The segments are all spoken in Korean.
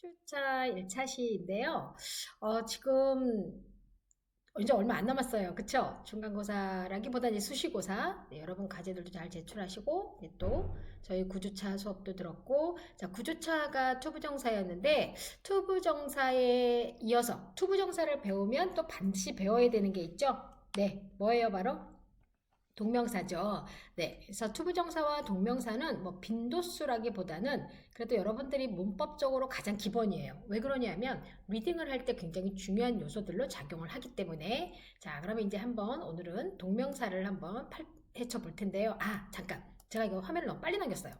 주차 1차 시인데요. 지금 이제 얼마 안 남았어요. 그쵸? 중간고사라기보다는 수시고사. 네, 여러분 과제들도 잘 제출하시고, 네, 또 저희 구주차 수업도 들었고, 자, 구주차가 투부정사였는데, 투부정사에 이어서 투부정사를 배우면 또 반드시 배워야 되는 게 있죠? 네, 뭐예요, 바로? 동명사죠. 네, 그래서 투부정사와 동명사는 뭐 빈도수라기보다는 그래도 여러분들이 문법적으로 가장 기본이에요. 왜 그러냐면 리딩을 할 때 굉장히 중요한 요소들로 작용을 하기 때문에. 자, 그러면 이제 한번 오늘은 동명사를 한번 헤쳐 볼 텐데요. 아, 잠깐. 제가 이거 화면을 너무 빨리 넘겼어요.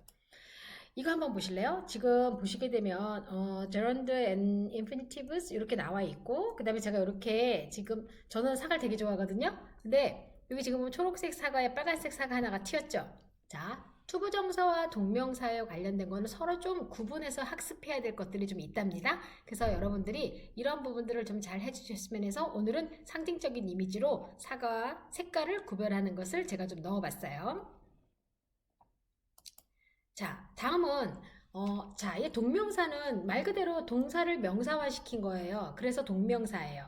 이거 한번 보실래요? 지금 보시게 되면 gerund and infinitives 이렇게 나와 있고, 그 다음에 제가 이렇게 지금 저는 사과를 되게 좋아하거든요. 근데 여기 지금 보면 초록색 사과에 빨간색 사과 하나가 튀었죠. 자, 투부정사와 동명사에 관련된 거는 서로 좀 구분해서 학습해야 될 것들이 좀 있답니다. 그래서 여러분들이 이런 부분들을 좀 잘 해주셨으면 해서 오늘은 상징적인 이미지로 사과와 색깔을 구별하는 것을 제가 좀 넣어봤어요. 자, 다음은 자, 이 동명사는 말 그대로 동사를 명사화시킨 거예요. 그래서 동명사예요.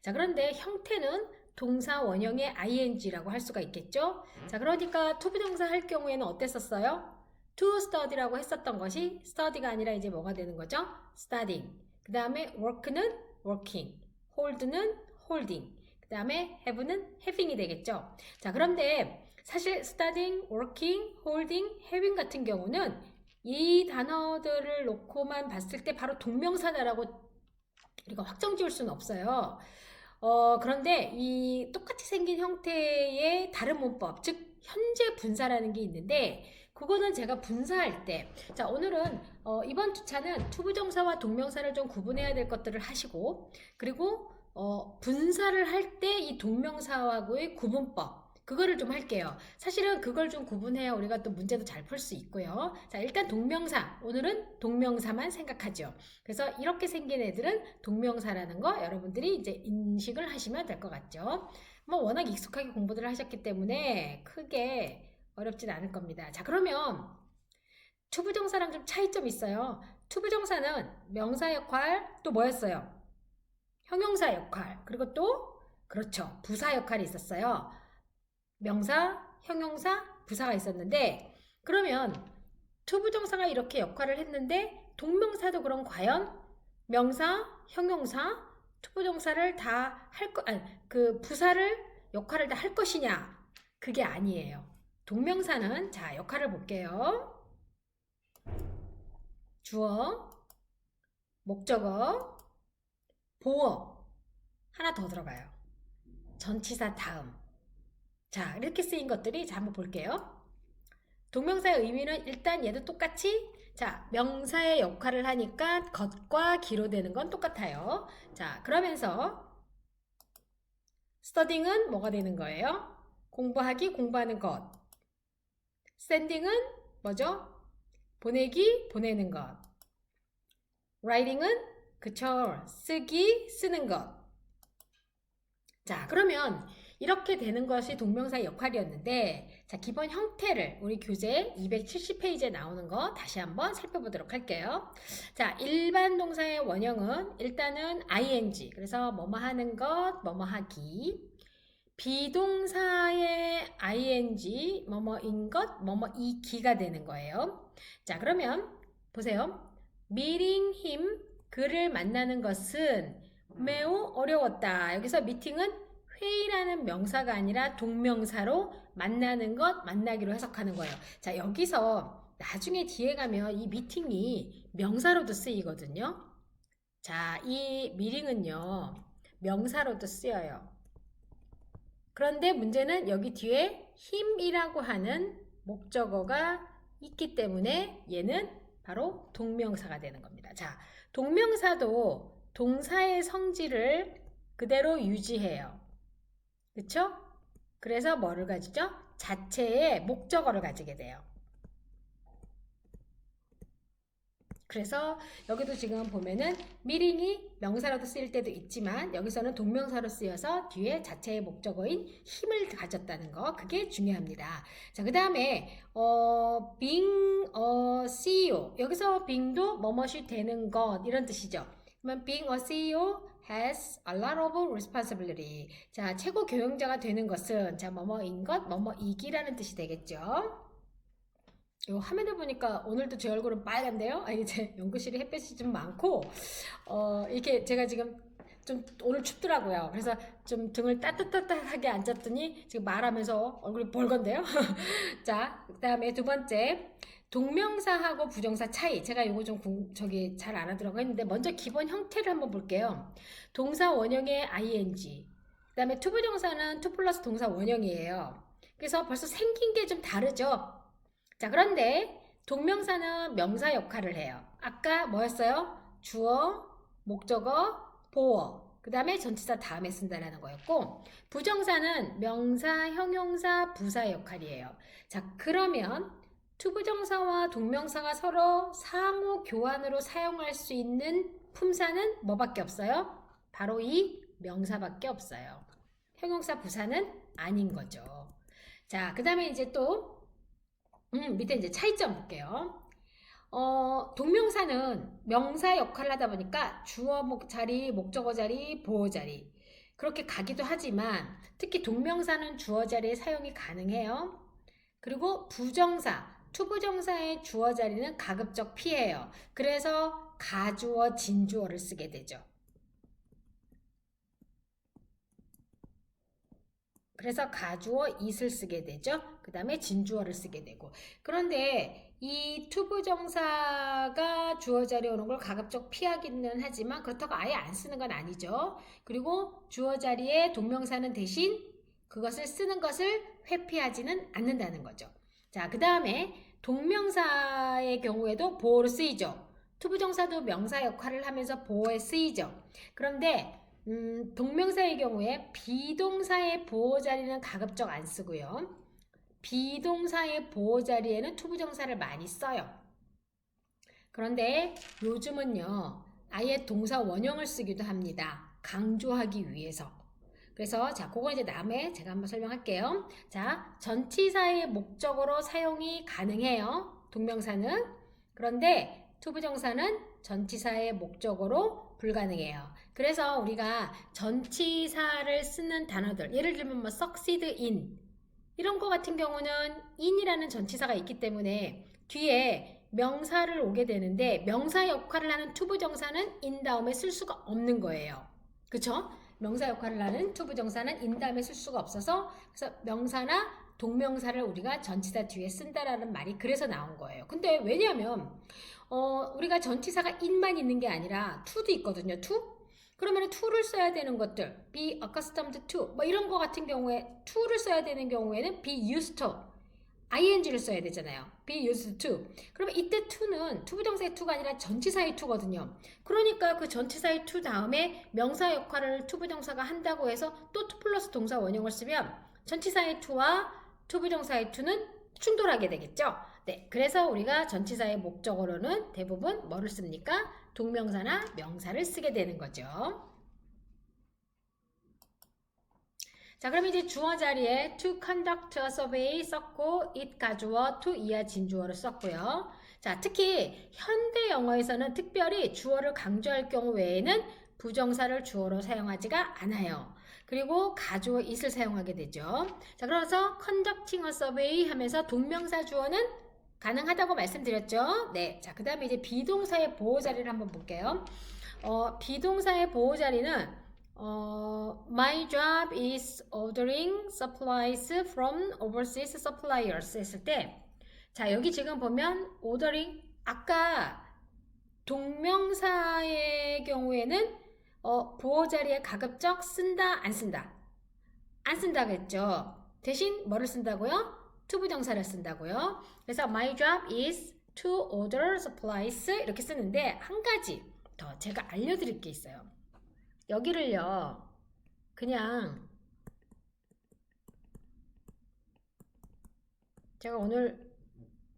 자, 그런데 형태는 동사 원형의 ing라고 할 수가 있겠죠? 자, 그러니까 투부정사 할 경우에는 어땠었어요? to study라고 했었던 것이 study가 아니라 이제 뭐가 되는 거죠? studying. 그 다음에 work는 working, hold는 holding. 그 다음에 have는 having이 되겠죠? 자, 그런데 사실 studying, working, holding, having 같은 경우는 이 단어들을 놓고만 봤을 때 바로 동명사다라고 우리가 확정 지을 수는 없어요. 그런데 이 똑같이 생긴 형태의 다른 문법, 즉 현재 분사라는 게 있는데 그거는 제가 분사할 때, 자, 오늘은 이번 주차는 투부정사와 동명사를 좀 구분해야 될 것들을 하시고, 그리고 분사를 할 때 이 동명사하고의 구분법 그거를 좀 할게요. 사실은 그걸 좀 구분해야 우리가 또 문제도 잘 풀 수 있고요. 자, 일단 동명사. 오늘은 동명사만 생각하죠. 그래서 이렇게 생긴 애들은 동명사라는 거 여러분들이 이제 인식을 하시면 될 것 같죠. 뭐 워낙 익숙하게 공부를 하셨기 때문에 크게 어렵진 않을 겁니다. 자, 그러면 투부정사랑 좀 차이점이 있어요. 투부정사는 명사 역할 또 뭐였어요? 형용사 역할 그리고 또 그렇죠. 부사 역할이 있었어요. 명사, 형용사, 부사가 있었는데 그러면 투부정사가 이렇게 역할을 했는데 동명사도 그럼 과연 명사, 형용사, 투부정사를 다 할 거, 아니, 그 부사를 역할을 다 할 것이냐? 그게 아니에요. 동명사는 자, 역할을 볼게요. 주어, 목적어, 보어 하나 더 들어가요. 전치사 다음. 자, 이렇게 쓰인 것들이 자, 한번 볼게요. 동명사의 의미는 일단 얘도 똑같이 자, 명사의 역할을 하니까 것과 기로 되는 건 똑같아요. 자, 그러면서 studying은 뭐가 되는 거예요? 공부하기, 공부하는 것. sending은 뭐죠? 보내기, 보내는 것. writing은 그쵸, 쓰기, 쓰는 것. 자, 그러면 이렇게 되는 것이 동명사의 역할이었는데, 자, 기본 형태를 우리 교재 270페이지에 나오는 거 다시 한번 살펴보도록 할게요. 자, 일반 동사의 원형은 일단은 ing, 그래서 뭐뭐 하는 것, 뭐뭐 하기. 비동사의 ing, 뭐뭐인 것, 뭐뭐이기가 되는 거예요. 자, 그러면 보세요. meeting him, 그를 만나는 것은 매우 어려웠다. 여기서 미팅은 회의라는 명사가 아니라 동명사로 만나는 것, 만나기로 해석하는 거예요. 자, 여기서 나중에 뒤에 가면 이 미팅이 명사로도 쓰이거든요. 자, 이 미팅은요, 명사로도 쓰여요. 그런데 문제는 여기 뒤에 힘이라고 하는 목적어가 있기 때문에 얘는 바로 동명사가 되는 겁니다. 자, 동명사도 동사의 성질을 그대로 유지해요. 그쵸? 그래서 뭐를 가지죠? 자체의 목적어를 가지게 돼요. 그래서 여기도 지금 보면은 미링이 명사로도 쓰일 때도 있지만 여기서는 동명사로 쓰여서 뒤에 자체의 목적어인 힘을 가졌다는 거, 그게 중요합니다. 자, 그 다음에 being a CEO, 여기서 being도 뭐뭇이 되는 것 이런 뜻이죠. 그러면 being a CEO has a lot of responsibility. 자, 최고 경영자가 되는 것은 자, 뭐뭐인 것, 뭐뭐이기라는 뜻이 되겠죠. 요 화면을 보니까 오늘도 제 얼굴은 빨간데요. 아니, 제 연구실에 햇볕이 좀 많고 이렇게 제가 지금 좀 오늘 춥더라고요. 그래서 좀 등을 따뜻하게 앉았더니 지금 말하면서 얼굴이 벌건데요. 자, 그 다음에 두 번째, 동명사하고 부정사 차이. 제가 요거 좀 저기 잘 알아들어가 있는데 먼저 기본 형태를 한번 볼게요. 동사 원형의 ing, 그 다음에 투부정사는 투 플러스 동사 원형이에요. 그래서 벌써 생긴 게 좀 다르죠. 자, 그런데 동명사는 명사 역할을 해요. 아까 뭐였어요? 주어, 목적어, 보어, 그 다음에 전치사 다음에 쓴다라는 거였고, 부정사는 명사, 형용사, 부사 역할이에요. 자, 그러면 투부정사와 동명사가 서로 상호 교환으로 사용할 수 있는 품사는 뭐밖에 없어요? 바로 이 명사밖에 없어요. 형용사, 부사는 아닌 거죠. 자, 그 다음에 이제 또 밑에 이제 차이점 볼게요. 동명사는 명사 역할을 하다 보니까 주어 자리, 목적어 자리, 보어 자리 그렇게 가기도 하지만 특히 동명사는 주어 자리에 사용이 가능해요. 그리고 부정사, 투부정사의 주어 자리는 가급적 피해요. 그래서 가주어, 진주어를 쓰게 되죠. 그래서 가주어 it을 쓰게 되죠. 그 다음에 진주어를 쓰게 되고. 그런데 이 투부정사가 주어 자리에 오는 걸 가급적 피하기는 하지만 그렇다고 아예 안 쓰는 건 아니죠. 그리고 주어 자리에 동명사는 대신 그것을 쓰는 것을 회피하지는 않는다는 거죠. 자, 그 다음에 동명사의 경우에도 보어로 쓰이죠. 투부정사도 명사 역할을 하면서 보어에 쓰이죠. 그런데 동명사의 경우에 비동사의 보호 자리는 가급적 안 쓰고요. 비동사의 보호 자리에는 투부정사를 많이 써요. 그런데 요즘은요, 아예 동사 원형을 쓰기도 합니다. 강조하기 위해서. 그래서 자, 그거 이제 다음에 제가 한번 설명할게요. 자, 전치사의 목적으로 사용이 가능해요. 동명사는. 그런데 투부정사는 전치사의 목적으로 불가능해요. 그래서 우리가 전치사를 쓰는 단어들, 예를 들면 뭐 succeed in 이런 거 같은 경우는 in이라는 전치사가 있기 때문에 뒤에 명사를 오게 되는데 명사 역할을 하는 투부정사는 in 다음에 쓸 수가 없는 거예요. 그쵸? 명사 역할을 하는 투부정사는 in 다음에 쓸 수가 없어서 그래서 명사나 동명사를 우리가 전치사 뒤에 쓴다라는 말이 그래서 나온 거예요. 근데 왜냐하면 우리가 전치사가 in만 있는 게 아니라 to도 있거든요. to? 그러면 to를 써야 되는 것들, be accustomed to, 뭐 이런 거 같은 경우에 to를 써야 되는 경우에는 be used to, ing를 써야 되잖아요. be used to. 그러면 이때 to는 투부정사의 to가 아니라 전치사의 to거든요. 그러니까 그 전치사의 to 다음에 명사 역할을 투부정사가 한다고 해서 또 to 플러스 동사 원형을 쓰면 전치사의 to와 투부정사의 to는 충돌하게 되겠죠. 네, 그래서 우리가 전치사의 목적어로는 대부분 뭐를 씁니까? 동명사나 명사를 쓰게 되는 거죠. 자, 그럼 이제 주어 자리에 to conduct a survey 썼고 it 가주어 to 이하 진주어를 썼고요. 자, 특히 현대 영어에서는 특별히 주어를 강조할 경우 외에는 부정사를 주어로 사용하지가 않아요. 그리고 가주어 it을 사용하게 되죠. 자, 그래서 conducting a survey 하면서 동명사 주어는 가능하다고 말씀드렸죠. 네, 자, 그 다음에 이제 비동사의 보호 자리를 한번 볼게요. 비동사의 보호 자리는 My job is ordering supplies from overseas suppliers 했을 때, 자, 여기 지금 보면 ordering, 아까 동명사의 경우에는 보호 자리에 가급적 쓴다, 안 쓴다? 안 쓴다고 했죠. 대신 뭐를 쓴다고요? 투부정사를 쓴다고요. 그래서 my job is to order supplies 이렇게 쓰는데 한 가지 더 제가 알려드릴 게 있어요. 여기를요, 그냥 제가 오늘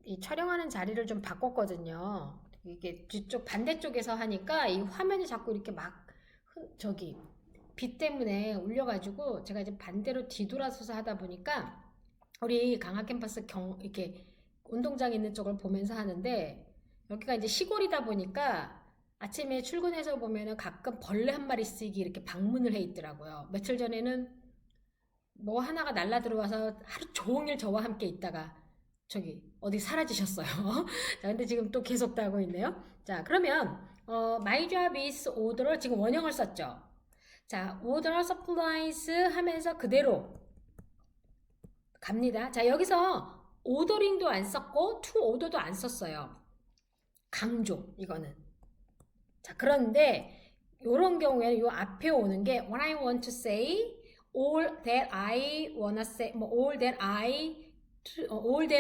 이 촬영하는 자리를 좀 바꿨거든요. 이게 뒤쪽 반대쪽에서 하니까 이 화면이 자꾸 이렇게 막 저기 빛 때문에 울려가지고 제가 이제 반대로 뒤돌아서서 하다 보니까 우리 강화 캠퍼스 이렇게 운동장 있는 쪽을 보면서 하는데 여기가 이제 시골이다 보니까 아침에 출근해서 보면은 가끔 벌레 한 마리씩 이렇게 방문을 해 있더라고요. 며칠 전에는 뭐 하나가 날라 들어와서 하루 종일 저와 함께 있다가 저기 어디 사라지셨어요. 자, 근데 지금 또 계속 따고 있네요. 자, 그러면 my job is order 지금 원형을 썼죠. 자, order supplies 하면서 그대로 갑니다. 자, 여기서 ordering도 안 썼고 to order도 안 썼어요. 강조 이거는. 자, 그런데 이런 경우에는 요 앞에 오는 게 what I want to say, all that I wanna say, 뭐 all that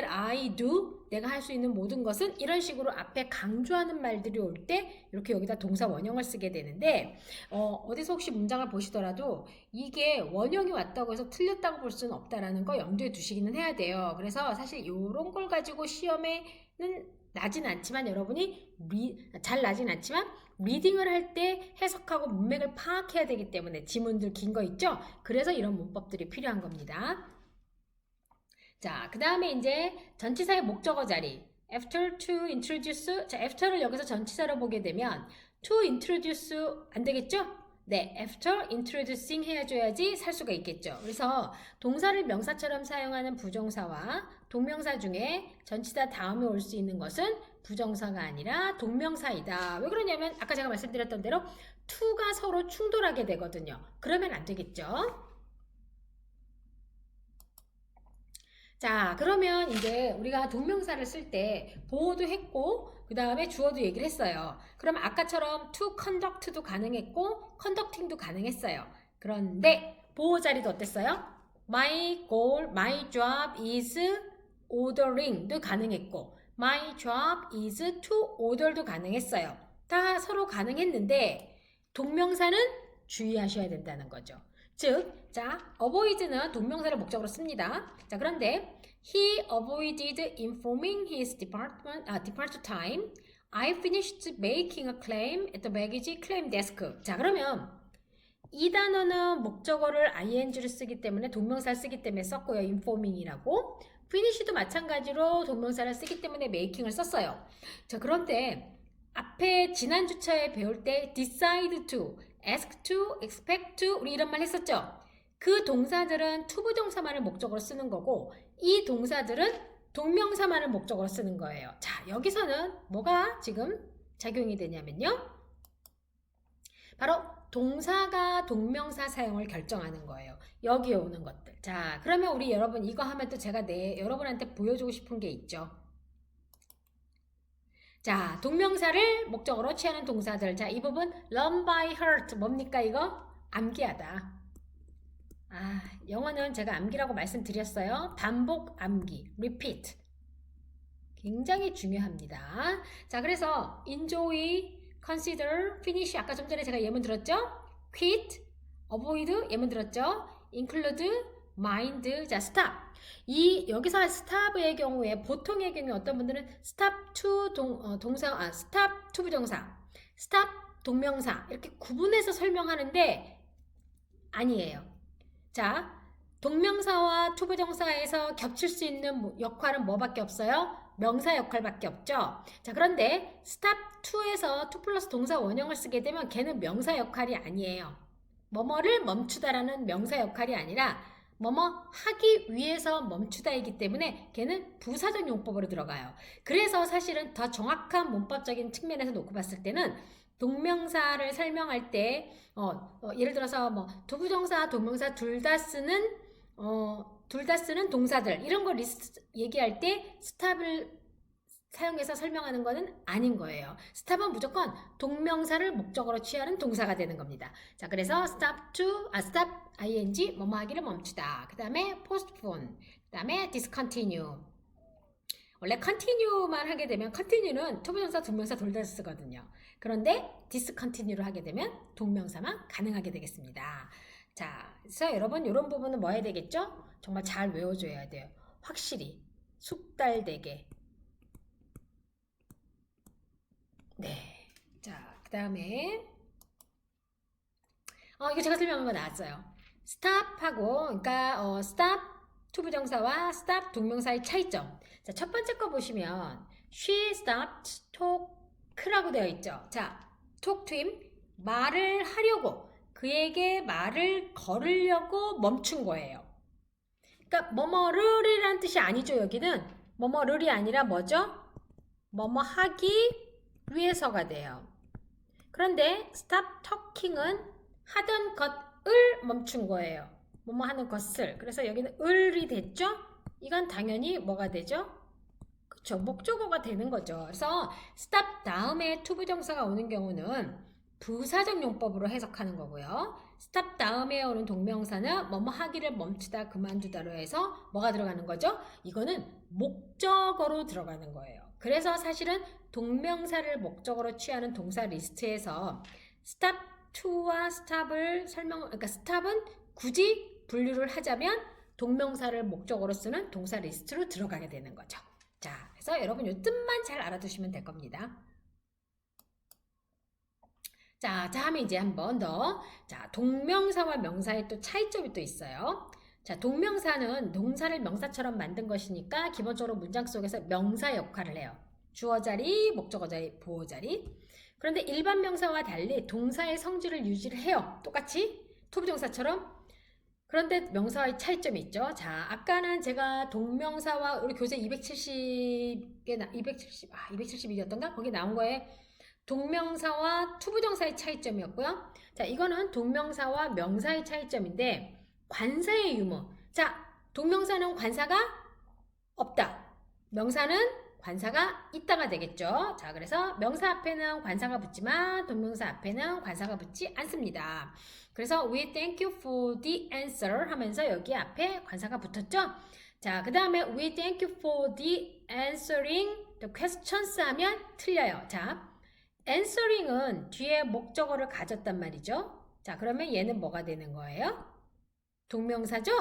I do, 내가 할 수 있는 모든 것은 이런 식으로 앞에 강조하는 말들이 올 때 이렇게 여기다 동사 원형을 쓰게 되는데 어디서 혹시 문장을 보시더라도 이게 원형이 왔다고 해서 틀렸다고 볼 수는 없다라는 거 염두에 두시기는 해야 돼요. 그래서 사실 이런 걸 가지고 시험에는 나진 않지만 여러분이 잘 나진 않지만 리딩을 할 때 해석하고 문맥을 파악해야 되기 때문에 지문들 긴 거 있죠? 그래서 이런 문법들이 필요한 겁니다. 자, 그 다음에 이제 전치사의 목적어 자리. after to introduce. 자, after를 여기서 전치사로 보게 되면 to introduce 안 되겠죠? 네, after introducing 해줘야지 살 수가 있겠죠. 그래서 동사를 명사처럼 사용하는 부정사와 동명사 중에 전치사 다음에 올 수 있는 것은 부정사가 아니라 동명사이다. 왜 그러냐면 아까 제가 말씀드렸던 대로 to가 서로 충돌하게 되거든요. 그러면 안 되겠죠. 자, 그러면 이제 우리가 동명사를 쓸 때 보어도 했고 그 다음에 주어도 얘기를 했어요. 그럼 아까처럼 to conduct도 가능했고 conducting도 가능했어요. 그런데 보어 자리도 어땠어요? My goal, my job is ordering도 가능했고 my job is to order도 가능했어요. 다 서로 가능했는데 동명사는 주의하셔야 된다는 거죠. 즉, 자, avoid는 동명사를 목적으로 씁니다. 자, 그런데 he avoided informing his departure time. I finished making a claim at the baggage claim desk. 자, 그러면 이 단어는 목적어를 ing를 쓰기 때문에 동명사를 쓰기 때문에 썼고요. informing이라고. finish도 마찬가지로 동명사를 쓰기 때문에 making을 썼어요. 자, 그런데 앞에 지난 주차에 배울 때 decide to, ask to, expect to 우리 이런 말 했었죠. 그 동사들은 to 부정사만을 목적으로 쓰는 거고 이 동사들은 동명사만을 목적으로 쓰는 거예요. 자, 여기서는 뭐가 지금 작용이 되냐면요. 바로 동사가 동명사 사용을 결정하는 거예요. 여기에 오는 것들. 자, 그러면 우리 여러분 이거 하면 또 제가 여러분한테 보여주고 싶은 게 있죠. 자, 동명사를 목적으로 취하는 동사들. 자, 이 부분 learn by heart 뭡니까 이거? 암기하다. 아, 영어는 제가 암기라고 말씀드렸어요. 반복 암기, repeat. 굉장히 중요합니다. 자, 그래서 enjoy, consider, finish 아까 좀 전에 제가 예문 들었죠? quit, avoid 예문 들었죠? include, mind, 자, stop. 여기서 stop의 경우에 보통의 경우에 어떤 분들은 stop to stop to 부정사, stop 동명사 이렇게 구분해서 설명하는데 아니에요. 자, 동명사와 to 부정사에서 겹칠 수 있는 역할은 뭐밖에 없어요? 명사 역할밖에 없죠. 자, 그런데 stop to에서 to 플러스 동사 원형을 쓰게 되면 걔는 명사 역할이 아니에요. 뭐뭐를 멈추다라는 명사 역할이 아니라 뭐뭐 하기 위해서 멈추다이기 때문에 걔는 부사적 용법으로 들어가요. 그래서 사실은 더 정확한 문법적인 측면에서 놓고 봤을 때는 동명사를 설명할 때 예를 들어서 뭐 두부정사, 동명사 둘 다 쓰는 동사들 이런 거 얘기할 때 stop을 사용해서 설명하는 것은 아닌 거예요. stop은 무조건 동명사를 목적으로 취하는 동사가 되는 겁니다. 자, 그래서 stop ing 뭐뭐 하기를 멈추다. 그 다음에 postpone, 그 다음에 discontinue. 원래 continue만 하게 되면 continue는 투부정사, 동명사 둘 다 쓰거든요. 그런데 discontinue를 하게 되면 동명사만 가능하게 되겠습니다. 자, 그래서 여러분 이런 부분은 뭐 해야 되겠죠? 정말 잘 외워줘야 돼요. 확실히 숙달되게 네. 자, 그 다음에 이거 제가 설명한 거 나왔어요. stop하고 그러니까 stop 투부정사와 stop 동명사의 차이점. 자, 첫 번째 거 보시면 she stopped talk라고 되어 있죠. 자, talk to him 말을 하려고 그에게 말을 걸으려고 멈춘 거예요. 그러니까 뭐뭐를이라는 뜻이 아니죠. 여기는 뭐뭐를이 아니라 뭐죠? 뭐뭐 하기 위해서가 돼요. 그런데 stop talking은 하던 것을 멈춘 거예요. 뭐뭐 하는 것을. 그래서 여기는 을이 됐죠? 이건 당연히 뭐가 되죠? 그쵸, 목적어가 되는 거죠. 그래서 stop 다음에 투부정사가 오는 경우는 부사적 용법으로 해석하는 거고요. stop 다음에 오는 동명사는 뭐뭐 하기를 멈추다 그만두다로 해서 뭐가 들어가는 거죠? 이거는 목적어로 들어가는 거예요. 그래서 사실은 동명사를 목적어로 취하는 동사 리스트에서 stop to와 stop을 그러니까 stop은 굳이 분류를 하자면 동명사를 목적어로 쓰는 동사 리스트로 들어가게 되는 거죠. 자, 그래서 여러분 이 뜻만 잘 알아두시면 될 겁니다. 자, 다음에 이제 한 번 더. 자, 동명사와 명사의 또 차이점이 또 있어요. 자, 동명사는 동사를 명사처럼 만든 것이니까 기본적으로 문장 속에서 명사 역할을 해요. 주어 자리, 목적어 자리, 보어 자리. 그런데 일반 명사와 달리 동사의 성질을 유지를 해요. 똑같이 투부정사처럼. 그런데 명사와의 차이점이 있죠. 자, 아까는 제가 동명사와 우리 교재 272였던가? 거기 나온 거에 동명사와 투부정사의 차이점이었고요. 자, 이거는 동명사와 명사의 차이점인데 관사의 유무. 자, 동명사는 관사가 없다. 명사는 관사가 있다가 되겠죠. 자, 그래서 명사 앞에는 관사가 붙지만 동명사 앞에는 관사가 붙지 않습니다. 그래서 we thank you for the answer 하면서 여기 앞에 관사가 붙었죠. 자, 그 다음에 we thank you for the answering the questions 하면 틀려요. 자, answering은 뒤에 목적어를 가졌단 말이죠. 자, 그러면 얘는 뭐가 되는 거예요? 동명사죠?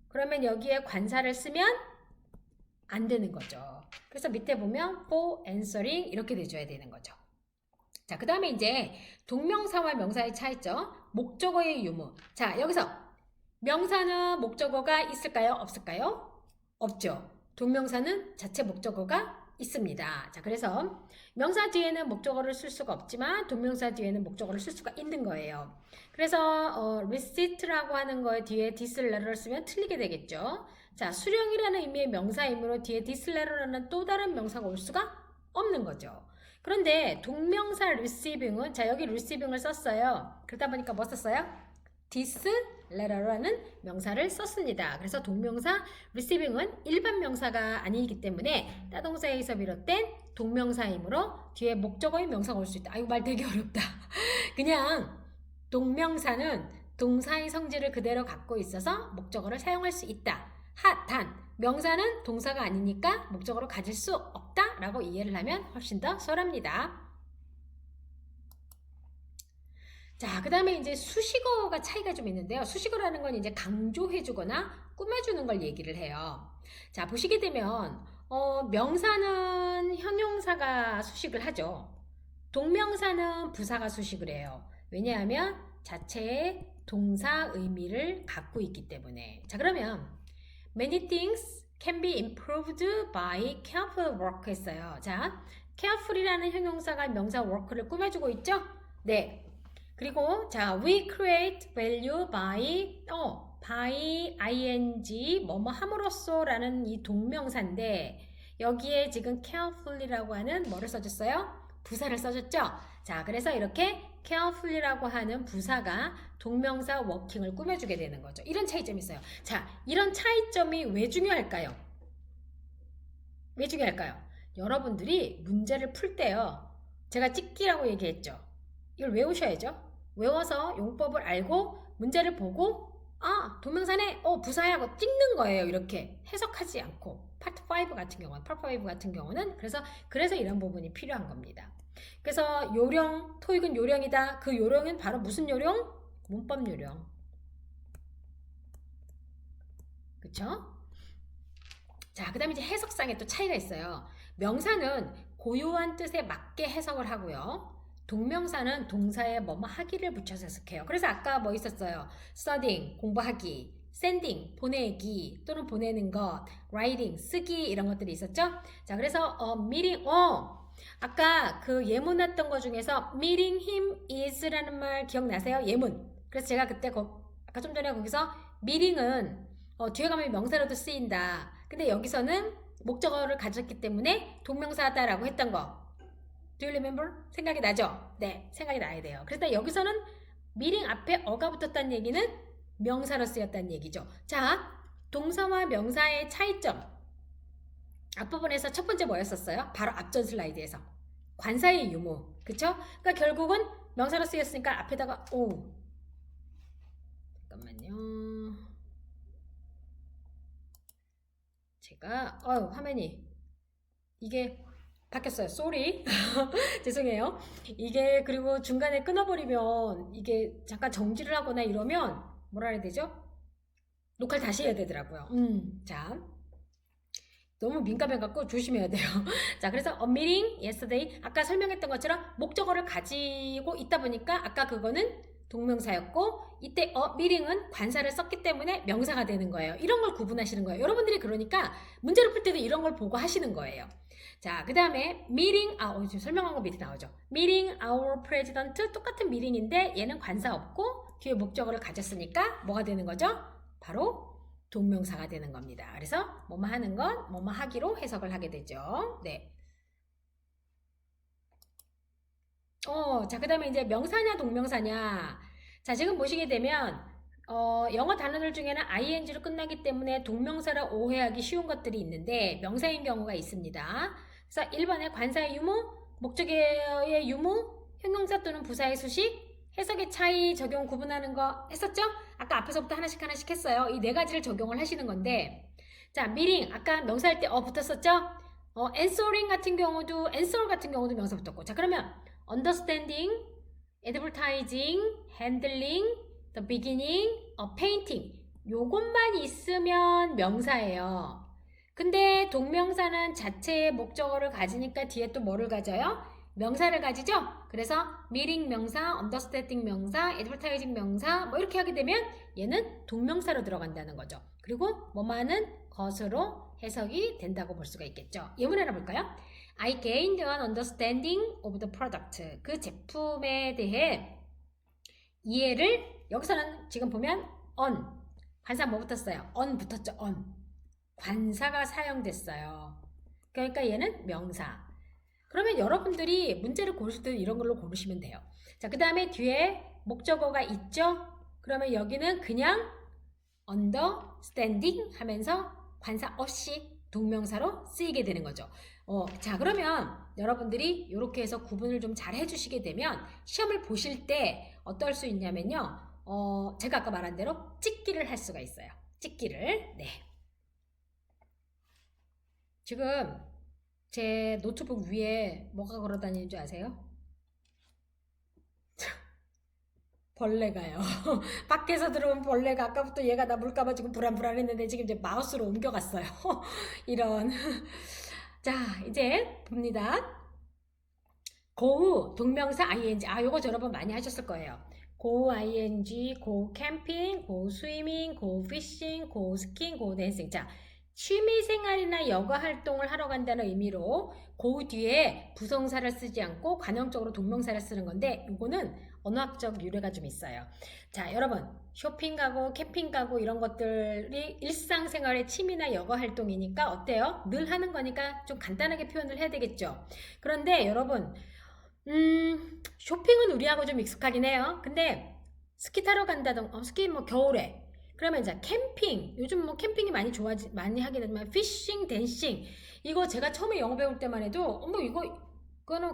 그러면 여기에 관사를 쓰면 안 되는 거죠. 그래서 밑에 보면 for answering 이렇게 돼줘야 되는 거죠. 자, 그 다음에 이제 동명사와 명사의 차이점, 목적어의 유무. 자, 여기서 명사는 목적어가 있을까요? 없을까요? 없죠. 동명사는 자체 목적어가 있습니다. 자, 그래서 명사 뒤에는 목적어를 쓸 수가 없지만 동명사 뒤에는 목적어를 쓸 수가 있는 거예요. 그래서 receipt라고 하는 거에 뒤에 this letter를 쓰면 틀리게 되겠죠. 자, 수령이라는 의미의 명사이므로 뒤에 this letter라는 또 다른 명사가 올 수가 없는 거죠. 그런데 동명사 receiving은 자, 여기 receiving을 썼어요. 그러다 보니까 뭐 썼어요? this letter라는 명사를 썼습니다. 그래서 동명사 receiving은 일반 명사가 아니기 때문에 따동사에서 비롯된 동명사이므로 뒤에 목적어의 명사가 올 수 있다. 이거 말 되게 어렵다. 그냥 동명사는 동사의 성질을 그대로 갖고 있어서 목적어를 사용할 수 있다. 단 명사는 동사가 아니니까 목적어로 가질 수 없다라고 이해를 하면 훨씬 더 수월합니다. 자, 그 다음에 이제 수식어가 차이가 좀 있는데요. 수식어라는 건 이제 강조해주거나 꾸며주는 걸 얘기를 해요. 자, 보시게 되면 명사는 형용사가 수식을 하죠. 동명사는 부사가 수식을 해요. 왜냐하면 자체의 동사 의미를 갖고 있기 때문에. 자, 그러면 many things can be improved by careful work 했어요. 자, careful이라는 형용사가 명사 work를 꾸며주고 있죠? 네. 그리고 자, we create value by ing 뭐뭐 함으로써 라는 이 동명사인데 여기에 지금 carefully라고 하는 뭐를 써줬어요? 부사를 써줬죠? 자, 그래서 이렇게 carefully라고 하는 부사가 동명사 working을 꾸며주게 되는 거죠. 이런 차이점이 있어요. 자, 이런 차이점이 왜 중요할까요? 왜 중요할까요? 여러분들이 문제를 풀 때요. 제가 찍기라고 얘기했죠. 이걸 외우셔야죠. 외워서 용법을 알고 문제를 보고 동명사네 부사야 하고 찍는 거예요. 이렇게 해석하지 않고 파트 5 같은 경우는 그래서 이런 부분이 필요한 겁니다. 그래서 요령, 토익은 요령이다. 그 요령은 바로 무슨 요령? 문법 요령. 그쵸? 자, 그 다음에 이제 해석상에 또 차이가 있어요. 명사는 고유한 뜻에 맞게 해석을 하고요. 동명사는 동사에 뭐뭐 하기를 붙여서 해석해요. 그래서 아까 뭐 있었어요? studying, 공부하기, sending, 보내기 또는 보내는 것, writing, 쓰기 이런 것들이 있었죠? 자, 그래서 meeting, 아까 그 예문 했던 거 중에서 meeting him is라는 말 기억나세요? 예문. 그래서 제가 그때 아까 좀 전에 거기서 meeting은 뒤에 가면 명사로도 쓰인다. 근데 여기서는 목적어를 가졌기 때문에 동명사다라고 했던 거. Do you remember? 생각이 나죠? 네, 생각이 나야 돼요. 그래서 여기서는 meeting 앞에 어가 붙었다는 얘기는 명사로 쓰였다는 얘기죠. 자, 동사와 명사의 차이점. 앞부분에서 첫 번째 뭐였었어요? 바로 앞전 슬라이드에서. 관사의 유무. 그쵸? 그러니까 결국은 명사로 쓰였으니까 앞에다가 잠깐만요. 제가 화면이 이게 바뀌었어요. 쏘리. 죄송해요. 이게 그리고 중간에 끊어버리면 이게 잠깐 정지를 하거나 이러면 뭐라 해야 되죠? 녹화를 다시 해야 되더라고요. 자, 너무 민감해갖고 조심해야 돼요. 자, 그래서 a meeting yesterday 아까 설명했던 것처럼 목적어를 가지고 있다 보니까 아까 그거는 동명사였고 이때 meeting은 관사를 썼기 때문에 명사가 되는 거예요. 이런 걸 구분하시는 거예요. 여러분들이 그러니까 문제를 풀 때도 이런 걸 보고 하시는 거예요. 자, 그 다음에 meeting, 지금 설명한 거 밑에 나오죠. meeting our president 똑같은 meeting인데 얘는 관사 없고 뒤에 목적어를 가졌으니까 뭐가 되는 거죠? 바로 동명사가 되는 겁니다. 그래서 뭐뭐 하는 건 뭐뭐 하기로 해석을 하게 되죠. 네. 자, 그 다음에 이제 명사냐 동명사냐. 자, 지금 보시게 되면 영어 단어들 중에는 ing로 끝나기 때문에 동명사라 오해하기 쉬운 것들이 있는데 명사인 경우가 있습니다. 그래서 1번에 관사의 유무, 목적어의 유무, 형용사 또는 부사의 수식, 해석의 차이, 적용, 구분하는 거 했었죠? 아까 앞에서부터 하나씩 했어요. 이 네 가지를 적용을 하시는 건데 자, meeting 아까 명사할 때 붙었었죠? answering 같은 경우도 answer 같은 경우도 명사 붙었고 자, 그러면 understanding, advertising, handling, the beginning, painting 요것만 있으면 명사예요. 근데 동명사는 자체의 목적어를 가지니까 뒤에 또 뭐를 가져요? 명사를 가지죠? 그래서 meeting 명사, understanding 명사, advertising 명사 뭐 이렇게 하게 되면 얘는 동명사로 들어간다는 거죠. 그리고 뭐만은 것으로 해석이 된다고 볼 수가 있겠죠. 예문 하나 볼까요? I gained an understanding of the product. 그 제품에 대해 이해를 여기서는 지금 보면 on 관사 뭐 붙었어요? on 붙었죠. on 관사가 사용됐어요. 그러니까 얘는 명사. 그러면 여러분들이 문제를 고르실 때 이런 걸로 고르시면 돼요. 자, 그 다음에 뒤에 목적어가 있죠? 그러면 여기는 그냥 understanding 하면서 관사 없이 동명사로 쓰이게 되는 거죠. 자, 그러면 여러분들이 이렇게 해서 구분을 좀 잘 해주시게 되면 시험을 보실 때 어떨 수 있냐면요. 제가 아까 말한 대로 찍기를 할 수가 있어요. 찍기를. 네. 지금 제 노트북 위에 뭐가 걸어다니는 줄 아세요? 벌레가요. 밖에서 들어온 벌레가 아까부터 얘가 나 물까봐 지금 불안불안했는데 지금 이제 마우스로 옮겨갔어요. 이런. 자, 이제 봅니다. go 동명사 ing. 요거 여러분 많이 하셨을 거예요. go ing, go 캠핑, go 스위밍, go 피싱, go 스킹, go 댄싱. 자, 취미생활이나 여가활동을 하러 간다는 의미로 그 뒤에 부성사를 쓰지 않고 관형적으로 동명사를 쓰는 건데 이거는 언어학적 유래가 좀 있어요. 자, 여러분 쇼핑 가고 캠핑 가고 이런 것들이 일상생활의 취미나 여가활동이니까 어때요? 늘 하는 거니까 좀 간단하게 표현을 해야 되겠죠. 그런데 여러분 쇼핑은 우리하고 좀 익숙하긴 해요. 근데 스키 타러 간다던가 스키 뭐 겨울에 그러면 이제 캠핑 요즘 뭐 캠핑이 많이 하게 되지만 피싱, 댄싱 이거 제가 처음에 영어 배울 때만 해도 이거는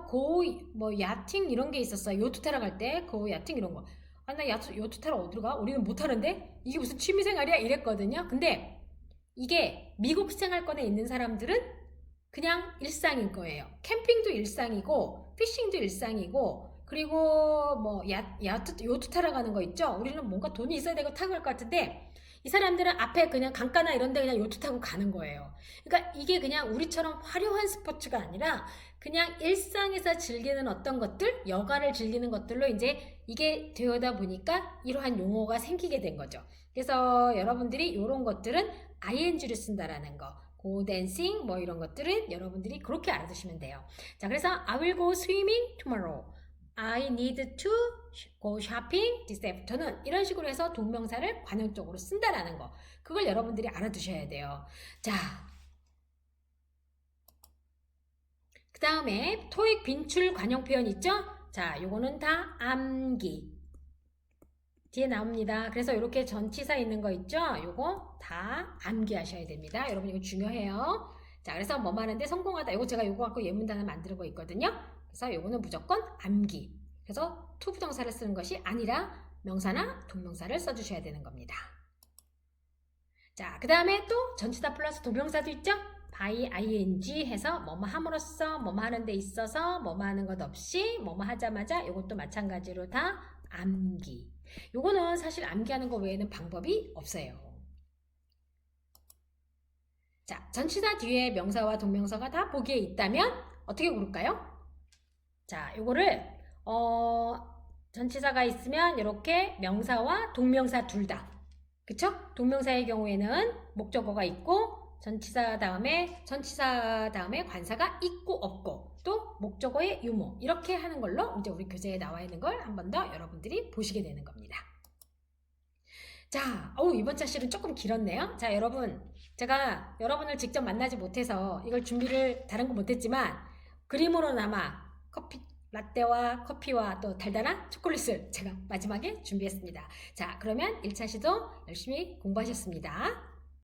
뭐 야팅 이런 게 있었어요. 요트 타러 갈 때 야팅 이런 거. 나 요트 타러 어디로 가? 우리는 못 하는데 이게 무슨 취미생활이야? 이랬거든요. 근데 이게 미국 생활권에 있는 사람들은 그냥 일상인 거예요. 캠핑도 일상이고 피싱도 일상이고 그리고 뭐 요트 타러 가는 거 있죠? 우리는 뭔가 돈이 있어야 되고 타고 갈 것 같은데 이 사람들은 앞에 그냥 강가나 이런 데 그냥 요트 타고 가는 거예요. 그러니까 이게 그냥 우리처럼 화려한 스포츠가 아니라 그냥 일상에서 즐기는 어떤 것들, 여가를 즐기는 것들로 이제 이게 되어다 보니까 이러한 용어가 생기게 된 거죠. 그래서 여러분들이 이런 것들은 ing를 쓴다라는 거, go dancing 뭐 이런 것들은 여러분들이 그렇게 알아두시면 돼요. 자, 그래서 I will go swimming tomorrow. I need to go shopping this afternoon. 이런 식으로 해서 동명사를 관용적으로 쓴다라는 거. 그걸 여러분들이 알아두셔야 돼요. 자, 그 다음에 토익 빈출 관용 표현 있죠? 자, 요거는 다 암기. 뒤에 나옵니다. 그래서 이렇게 전치사 있는 거 있죠? 요거 다 암기하셔야 됩니다. 여러분 이거 중요해요. 자, 그래서 뭐 하는데 성공하다. 요거 제가 요거 갖고 예문단을 만드는 거 있거든요. 그래서 요거는 무조건 암기. 그래서 to 부정사를 쓰는 것이 아니라 명사나 동명사를 써주셔야 되는 겁니다. 자, 그 다음에 또 전치사 플러스 동명사도 있죠? by ing 해서 뭐뭐 함으로써 뭐뭐 하는 데 있어서 뭐뭐 하는 것 없이 뭐뭐 하자마자 요것도 마찬가지로 다 암기. 요거는 사실 암기하는 거 외에는 방법이 없어요. 자, 전치사 뒤에 명사와 동명사가 다 보기에 있다면 어떻게 고를까요? 자, 요거를 전치사가 있으면 이렇게 명사와 동명사 둘 다. 그쵸? 동명사의 경우에는 목적어가 있고 전치사 다음에 관사가 있고 없고 또 목적어의 유무 이렇게 하는 걸로 이제 우리 교재에 나와 있는 걸 한 번 더 여러분들이 보시게 되는 겁니다. 자, 이번 차실은 조금 길었네요. 자, 여러분 제가 여러분을 직접 만나지 못해서 이걸 준비를 다른 거 못했지만 그림으로나마 라떼와 커피와 또 달달한 초콜릿을 제가 마지막에 준비했습니다. 자, 그러면 1차 시도 열심히 공부하셨습니다.